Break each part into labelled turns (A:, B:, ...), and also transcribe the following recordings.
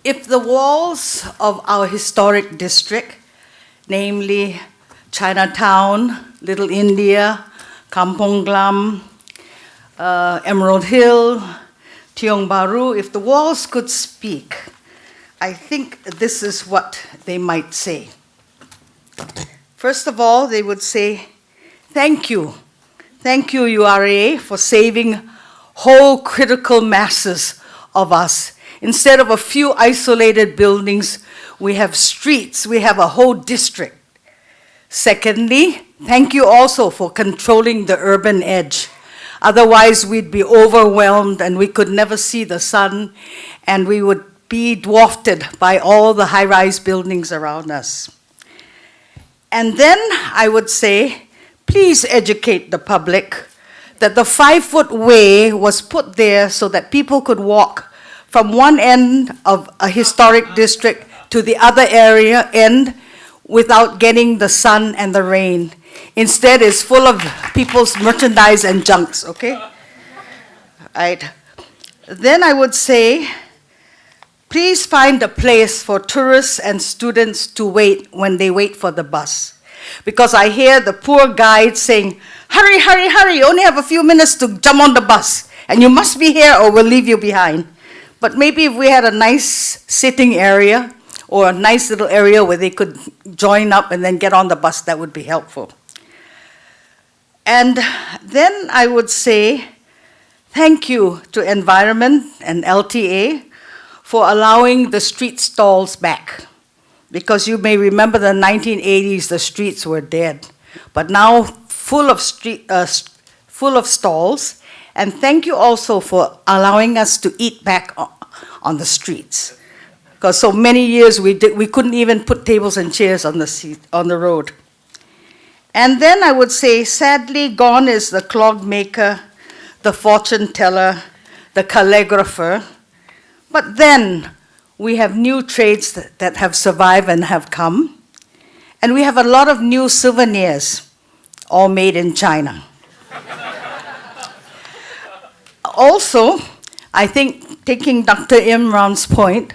A: If the walls of our historic district, namely Chinatown, Little India, Kampong Glam, Emerald Hill, Tiong Bahru, if the walls could speak, I think this is what they might say. First of all, they would say, thank you. Thank you, URA, for saving whole critical masses of us. Instead of a few isolated buildings, we have streets, we have a whole district. Secondly, thank you also for controlling the urban edge. Otherwise, we'd be overwhelmed and we could never see the sun, and we would be dwarfed by all the high-rise buildings around us. And then I would say, please educate the public that the 5-foot way was put there so that people could walk from one end of a historic district to the other end without getting the sun and the rain. Instead, it's full of people's merchandise and junks, okay? Right. Then I would say, please find a place for tourists and students to wait when they wait for the bus. Because I hear the poor guide saying, hurry, hurry, hurry, you only have a few minutes to jump on the bus, and you must be here or we'll leave you behind. But maybe if we had a nice sitting area or a nice little area where they could join up and then get on the bus, that would be helpful. And then I would say, thank you to Environment and LTA for allowing the street stalls back. Because you may remember the 1980s, the streets were dead. But now full of stalls. And thank you also for allowing us to eat back on the streets. Because so many years we couldn't even put tables and chairs on the road. And then I would say, sadly, gone is the clog maker, the fortune teller, the calligrapher. But then we have new trades that have survived and have come. And we have a lot of new souvenirs, all made in China. Also, I think, taking Dr. Imran's point,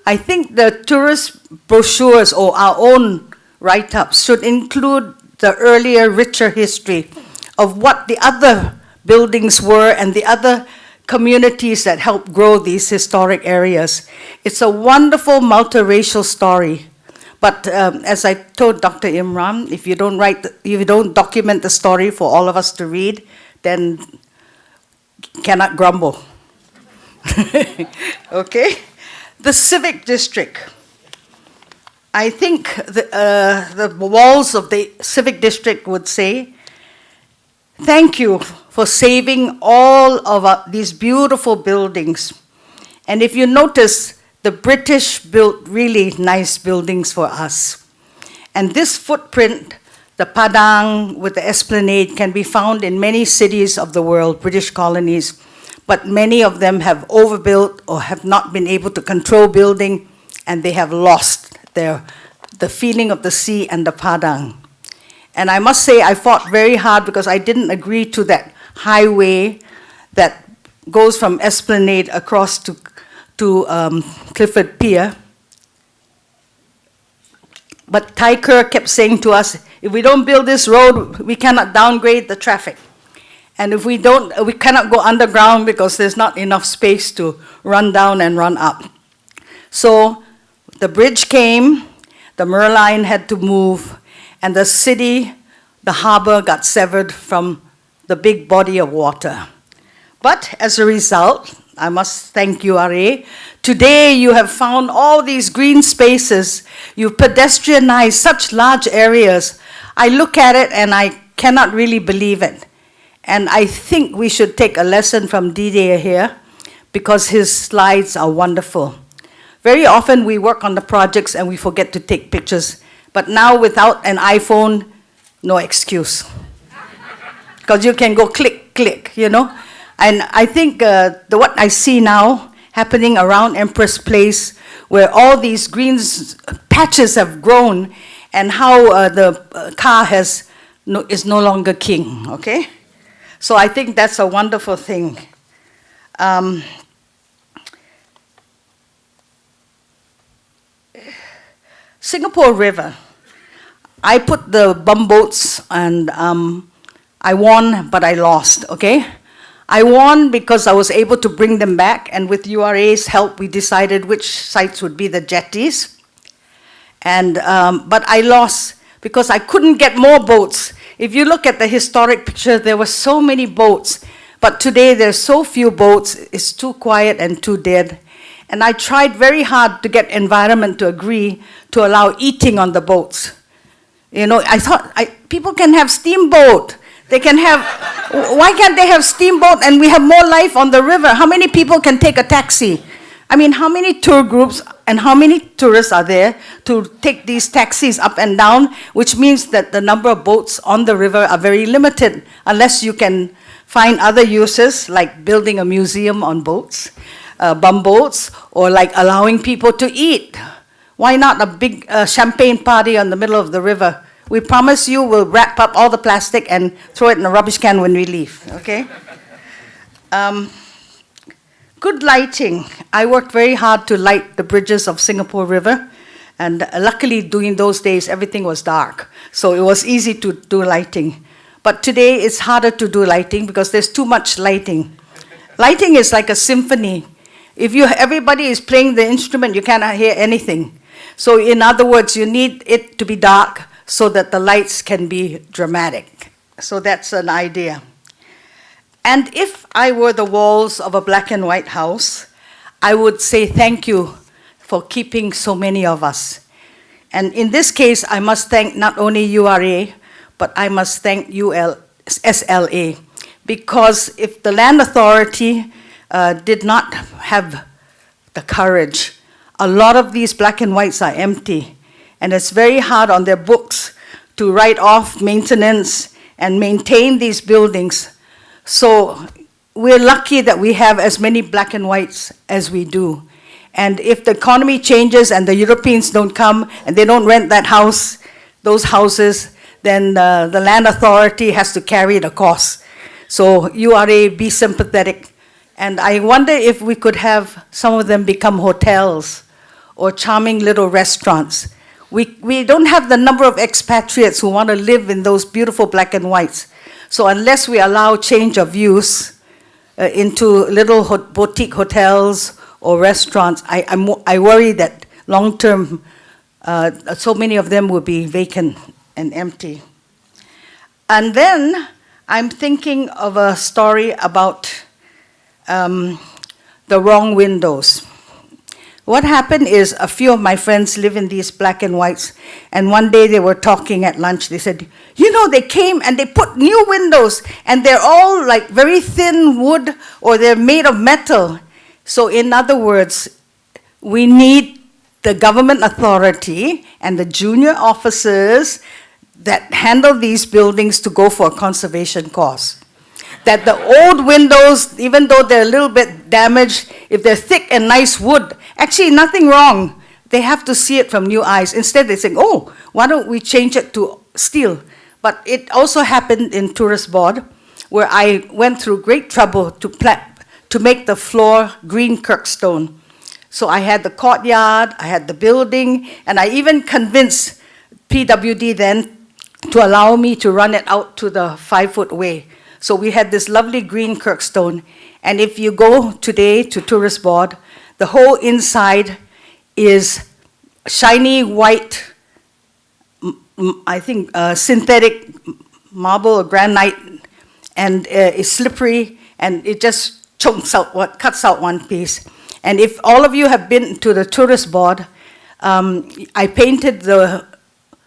A: I think the tourist brochures or our own write-ups should include the earlier, richer history of what the other buildings were and the other communities that helped grow these historic areas. It's a wonderful multiracial story. But as I told Dr. Imran, if you don't document the story for all of us to read, then cannot grumble. Okay? The Civic District. I think the walls of the Civic District would say, thank you for saving all of these beautiful buildings. And if you notice, the British built really nice buildings for us. And this footprint, the Padang with the esplanade, can be found in many cities of the world, British colonies, but many of them have overbuilt or have not been able to control building, and they have lost the feeling of the sea and the Padang. And I must say I fought very hard because I didn't agree to that highway that goes from Esplanade across to Clifford Pier. But Thai Ker kept saying to us, if we don't build this road, we cannot downgrade the traffic. And if we don't, we cannot go underground because there's not enough space to run down and run up. So the bridge came, the Merline had to move, and the city, the harbor got severed from the big body of water. But as a result, I must thank URA. Today you have found all these green spaces. You've pedestrianized such large areas. I look at it and I cannot really believe it. And I think we should take a lesson from Didier here because his slides are wonderful. Very often we work on the projects and we forget to take pictures. But now without an iPhone, no excuse. Because you can go click, click, you know. And I think what I see now happening around Empress Place, where all these green patches have grown, and how the car is no longer king, okay? So I think that's a wonderful thing. Singapore River. I put the bumboats and I won, but I lost, okay? I won because I was able to bring them back, and with URA's help, we decided which sites would be the jetties. And, but I lost because I couldn't get more boats. If you look at the historic picture, there were so many boats, but today there's so few boats, it's too quiet and too dead. And I tried very hard to get environment to agree to allow eating on the boats. You know, I thought people can have steamboat. They can have, why can't they have steamboat and we have more life on the river? How many people can take a taxi? I mean, how many tour groups and how many tourists are there to take these taxis up and down, which means that the number of boats on the river are very limited, unless you can find other uses, like building a museum on boats, bumboats, or like allowing people to eat. Why not a big champagne party on the middle of the river? We promise you we'll wrap up all the plastic and throw it in a rubbish can when we leave, okay? Good lighting. I worked very hard to light the bridges of Singapore River, and luckily during those days everything was dark, so it was easy to do lighting. But today it's harder to do lighting because there's too much lighting. Lighting is like a symphony. If everybody is playing the instrument, you cannot hear anything. So in other words, you need it to be dark so that the lights can be dramatic. So that's an idea. And if I were the walls of a black and white house, I would say thank you for keeping so many of us. And in this case, I must thank not only URA, but I must thank SLA. Because if the Land Authority did not have the courage, a lot of these black and whites are empty. And it's very hard on their books to write off maintenance and maintain these buildings. So we're lucky that we have as many black and whites as we do. And if the economy changes and the Europeans don't come and they don't rent that house, those houses, then the Land Authority has to carry the cost. So URA, be sympathetic. And I wonder if we could have some of them become hotels or charming little restaurants. We don't have the number of expatriates who want to live in those beautiful black and whites. So unless we allow change of use into little boutique hotels or restaurants, I worry that long-term, so many of them will be vacant and empty. And then I'm thinking of a story about the wrong windows. What happened is a few of my friends live in these black and whites, and one day they were talking at lunch. They said, you know, they came and they put new windows, and they're all like very thin wood, or they're made of metal. So in other words, we need the government authority and the junior officers that handle these buildings to go for a conservation course. That the old windows, even though they're a little bit damaged, if they're thick and nice wood, actually nothing wrong. They have to see it from new eyes. Instead they say, oh, why don't we change it to steel? But it also happened in Tourist Board, where I went through great trouble to make the floor green Kirkstone. So I had the courtyard, I had the building, and I even convinced PWD then to allow me to run it out to the 5-foot way. So we had this lovely green Kirkstone, and if you go today to Tourist Board, the whole inside is shiny white, I think synthetic marble or granite, and it's slippery, and it just chunks out, cuts out one piece. And if all of you have been to the Tourist Board, I painted the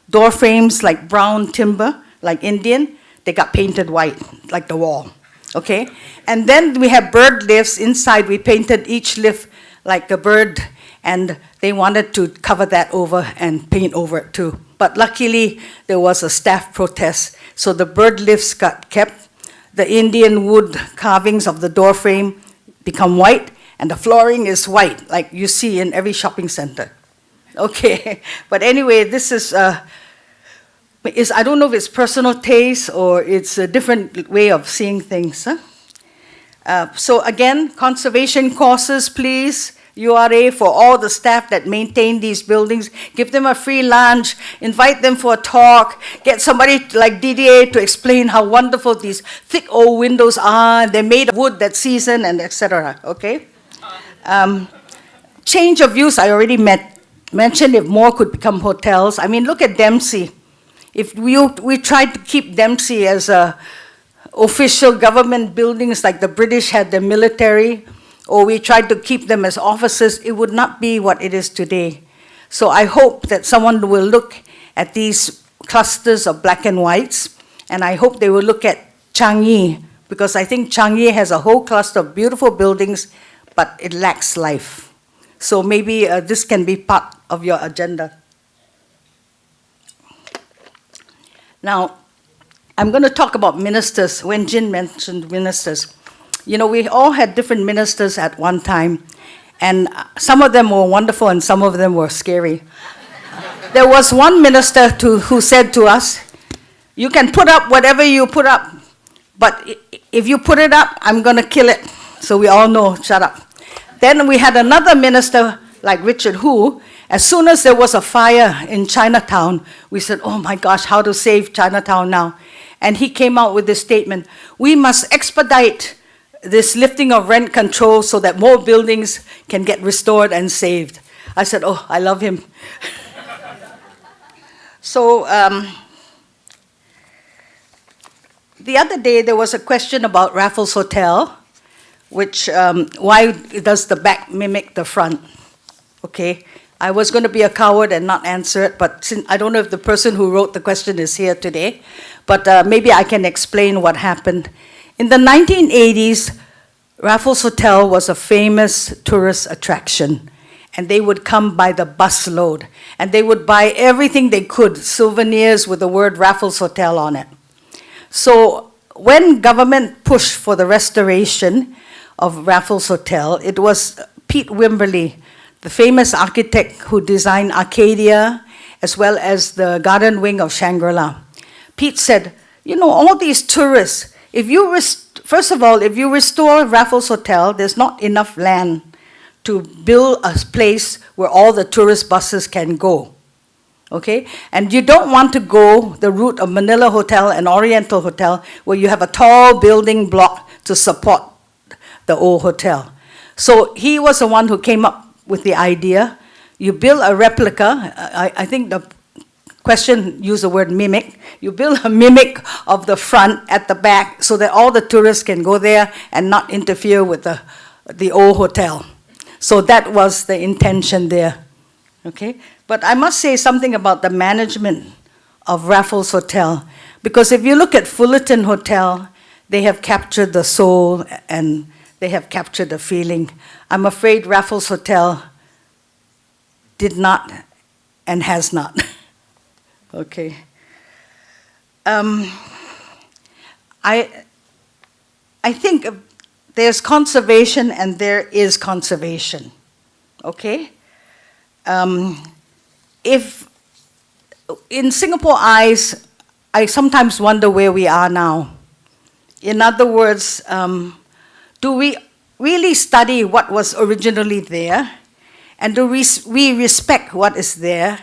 A: door frames like brown timber, like Indian. They got painted white, like the wall, okay? And then we have bird lifts inside. We painted each lift like a bird, and they wanted to cover that over and paint over it too. But luckily, there was a staff protest, so the bird lifts got kept. The Indian wood carvings of the door frame become white, and the flooring is white, like you see in every shopping center. Okay, but anyway, this is I don't know if it's personal taste or it's a different way of seeing things. Huh? So again, conservation courses, please. URA for all the staff that maintain these buildings, give them a free lunch, invite them for a talk, get somebody like DDA to explain how wonderful these thick old windows are, they're made of wood that's seasoned, and etc., okay? Change of use, I already mentioned if more could become hotels. I mean, look at Dempsey. If we tried to keep Dempsey as a official government buildings like the British had their military, or we tried to keep them as offices, it would not be what it is today. So I hope that someone will look at these clusters of black and whites, and I hope they will look at Changi, because I think Changi has a whole cluster of beautiful buildings, but it lacks life. So maybe this can be part of your agenda. Now, I'm going to talk about ministers. When Jin mentioned ministers, you know, we all had different ministers at one time, and some of them were wonderful and some of them were scary. There was one minister who said to us, you can put up whatever you put up, but if you put it up, I'm going to kill it. So we all know, shut up. Then we had another minister like Richard Hu. As soon as there was a fire in Chinatown, we said, oh my gosh, how to save Chinatown now? And he came out with this statement, we must expedite this lifting of rent control so that more buildings can get restored and saved. I said, oh, I love him. So the other day there was a question about Raffles Hotel, which why does the back mimic the front? Okay, I was going to be a coward and not answer it, but since, I don't know if the person who wrote the question is here today, but maybe I can explain what happened. In the 1980s, Raffles Hotel was a famous tourist attraction, and they would come by the busload, and they would buy everything they could, souvenirs with the word Raffles Hotel on it. So when government pushed for the restoration of Raffles Hotel, it was Pete Wimberly, the famous architect who designed Arcadia, as well as the garden wing of Shangri-La. Pete said, you know, all these tourists, first of all, if you restore Raffles Hotel, there's not enough land to build a place where all the tourist buses can go, okay? And you don't want to go the route of Manila Hotel and Oriental Hotel, where you have a tall building block to support the old hotel. So he was the one who came up with the idea. You build a replica, I think the question used the word mimic. You build a mimic of the front at the back so that all the tourists can go there and not interfere with the old hotel. So that was the intention there, okay? But I must say something about the management of Raffles Hotel, because if you look at Fullerton Hotel, they have captured the soul and they have captured the feeling. I'm afraid Raffles Hotel did not and has not. Okay. I think there's conservation and there is conservation. Okay? If in Singapore eyes, I sometimes wonder where we are now. In other words, do we really study what was originally there? And do we respect what is there?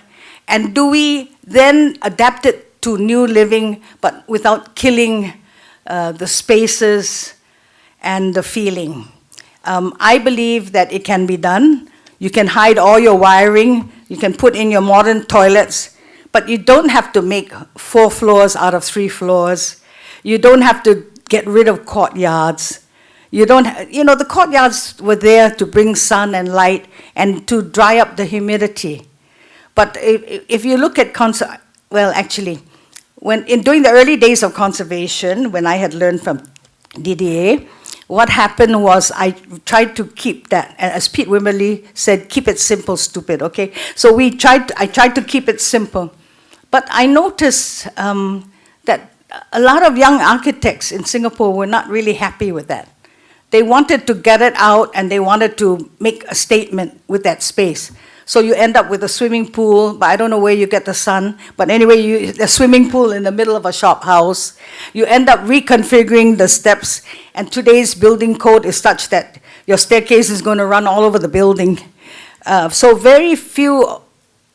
A: And do we then adapt it to new living, but without killing the spaces and the feeling? I believe that it can be done. You can hide all your wiring. You can put in your modern toilets. But you don't have to make 4 floors out of 3 floors. You don't have to get rid of courtyards. The courtyards were there to bring sun and light and to dry up the humidity. But if you look at during the early days of conservation, when I had learned from DDA, what happened was I tried to keep that, as Pete Wimberly said, keep it simple, stupid, okay? So I tried to keep it simple. But I noticed that a lot of young architects in Singapore were not really happy with that. They wanted to get it out and they wanted to make a statement with that space. So you end up with a swimming pool, but I don't know where you get the sun. But anyway, the swimming pool in the middle of a shop house. You end up reconfiguring the steps, and today's building code is such that your staircase is going to run all over the building. So very few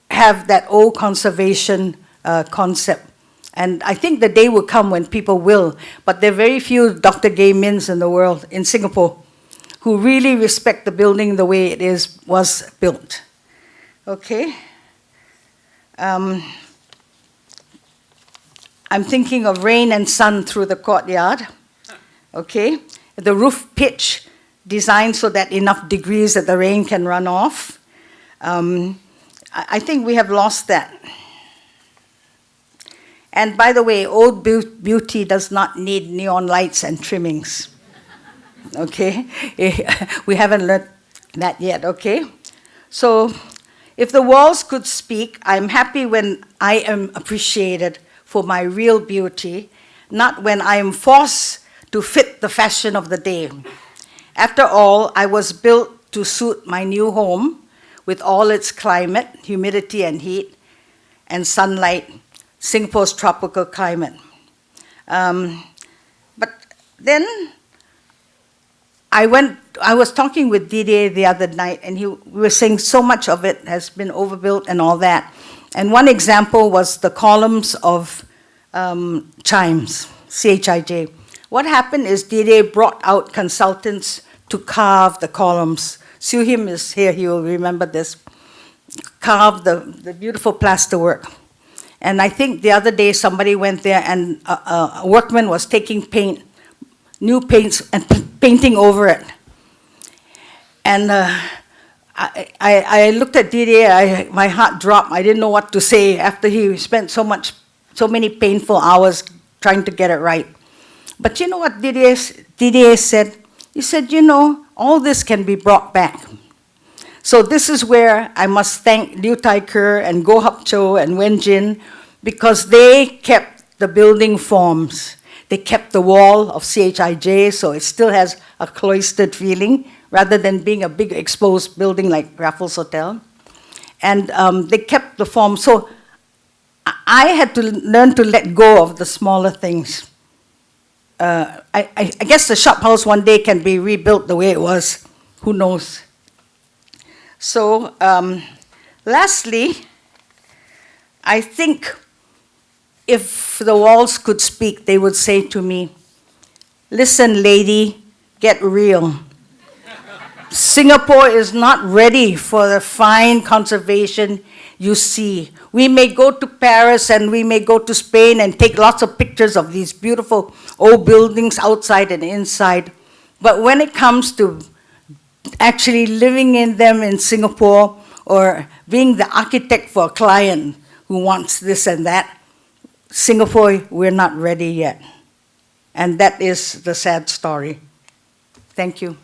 A: have that old conservation concept. And I think the day will come when people will, but there are very few Dr. Gay Mins in the world, in Singapore, who really respect the building the way it was built. Okay. I'm thinking of rain and sun through the courtyard. Okay. The roof pitch designed so that enough degrees that the rain can run off. I think we have lost that. And by the way, old beauty does not need neon lights and trimmings. Okay? We haven't learned that yet, okay? So, if the walls could speak, I'm happy when I am appreciated for my real beauty, not when I am forced to fit the fashion of the day. After all, I was built to suit my new home with all its climate, humidity and heat, and sunlight, Singapore's tropical climate. But then I was talking with Didier the other night, and we were saying so much of it has been overbuilt and all that. And one example was the columns of chimes, CHIJ. What happened is Didier brought out consultants to carve the columns. Siu Him is here, he will remember this. Carve the beautiful plasterwork. And I think the other day somebody went there and a workman was taking paint, new paints, and painting over it. And I looked at Didier, my heart dropped. I didn't know what to say after he spent so many painful hours trying to get it right. But you know what Didier said? He said, you know, all this can be brought back. So this is where I must thank Liu Tai Ker and Goh Hup Cho and Wen Jin, because they kept the building forms. They kept the wall of CHIJ, so it still has a cloistered feeling, rather than being a big exposed building like Raffles Hotel. And they kept the form. So I had to learn to let go of the smaller things. I guess the shop house one day can be rebuilt the way it was. Who knows? So, lastly, I think if the walls could speak, they would say to me, listen, lady, get real. Singapore is not ready for the fine conservation you see. We may go to Paris and we may go to Spain and take lots of pictures of these beautiful old buildings outside and inside. But when it comes to actually living in them in Singapore or being the architect for a client who wants this and that, Singapore, we're not ready yet. And that is the sad story. Thank you.